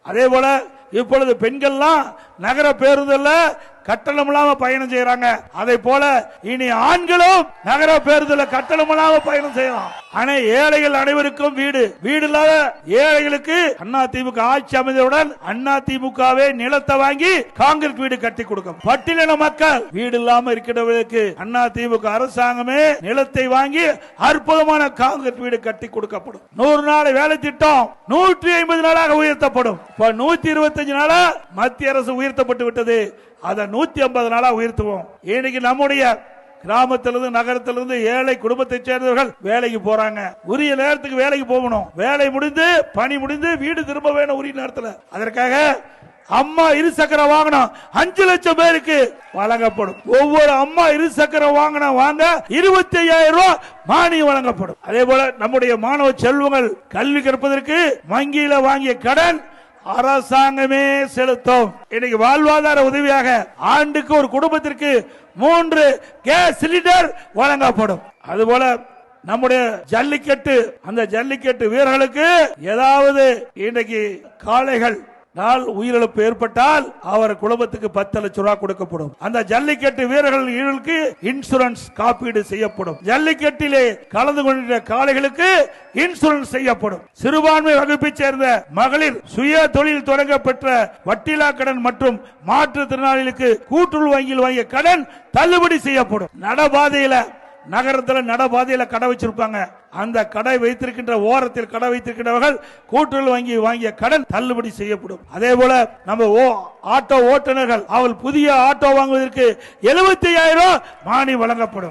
அதே போல இப்பொழுது பெண்கள்லாம் நகர பேருந்துல கட்டணம் இல்லாம பயணம் செய்யறாங்க. அதை போல இனி ஆண்களும் நகர பேருந்துல கட்டணம் இல்லாம பயணம் செய்யலாம். ஆனா ஏழைகள் அனைவருக்கும் வீடு இல்லாத ஏழைகளுக்கு அதிமுக ஆட்சி அமைந்தவுடன் அதிமுகவே நிலத்தை வாங்கி காங்கிரீட் வீடு கட்டி கொடுக்கும். பட்டியலின மக்கள் வீடு இல்லாம இருக்கிறவர்களுக்கு அதிமுக அரசாங்கமே நிலத்தை வாங்கி அற்புதமான காங்கிரீட் வீடு கட்டி கொடுக்கப்படும். 100 நாள் வேலை திட்டம் 150 நாளாக உயர்த்தப்படும். 125 நாளா மத்திய அரசு உயர்த்தப்பட்டு விட்டது. அதை 150 நாளா உயர்த்துவோம். இன்னைக்கு நம்முடைய கிராமத்திலிருந்து நகரத்திலிருந்து ஏழை குடும்பத்தை சேர்ந்தவர்கள் வேலைக்கு போறாங்க. உரிய நேரத்துக்கு வேலைக்கு போகணும். வேலை முடிந்து பணி முடிந்து வீடு திரும்ப வேணும் உரிய நேரத்தில். அதற்காக அம்மா இருசக்கர வாகனம் 5 லட்சம் பேருக்கு வழங்கப்படும். ஒவ்வொரு அம்மா இருசக்கர வாகனம் வாங்க 25,000 ரூபாய் மானியம் வழங்கப்படும். அதே போல நம்முடைய மாணவ செல்வங்கள் கல்வி கற்பதற்கு வங்கியில வாங்கிய கடன் அரசாங்கமே செலுத்தும். இன்னைக்கு வாழ்வாதார உதவியாக ஆண்டுக்கு ஒரு குடும்பத்திற்கு 3 கேஸ் சிலிண்டர் வழங்கப்படும். அதுபோல நம்முடைய ஜல்லிக்கட்டு, அந்த ஜல்லிக்கட்டு வீரர்களுக்கு ஏதாவது இன்றைக்கு காளைகள் உயிரிழப்பு ஏற்பட்டால் அவர் குடும்பத்துக்கு 10 லட்சம் ரூபாய் கொடுக்கப்படும். அந்த ஜல்லிக்கட்டு வீரர்களுக்கு இன்சூரன்ஸ் காப்பீடு செய்யப்படும். ஜல்லிக்கட்டிலே கலந்து கொண்ட காளைகளுக்கு இன்சூரன்ஸ் செய்யப்படும். சிறுபான்மை வகுப்பை சேர்ந்த மகளிர் சுய தொழில் தொடங்க பெற்ற வட்டிலா கடன் மற்றும் மாற்றுத்திறனாளிகளுக்கு கூட்டுறவு வங்கியில் வாங்கிய கடன் தள்ளுபடி செய்யப்படும். நடபாதையில நகரத்தில் நடபாதையில கடை வச்சிருப்பாங்க. அந்த கடை வைத்திருக்கின்ற ஓரத்தில் கடை வைத்திருக்கின்றவர்கள் கூட்டுறவு வங்கி வாங்கிய கடன் தள்ளுபடி செய்யப்படும். அதே போல நம்ம ஆட்டோ ஓட்டுநர்கள் அவள் புதிய ஆட்டோ வாங்குவதற்கு 75,000 ரூபாய் மானியம் வழங்கப்படும்.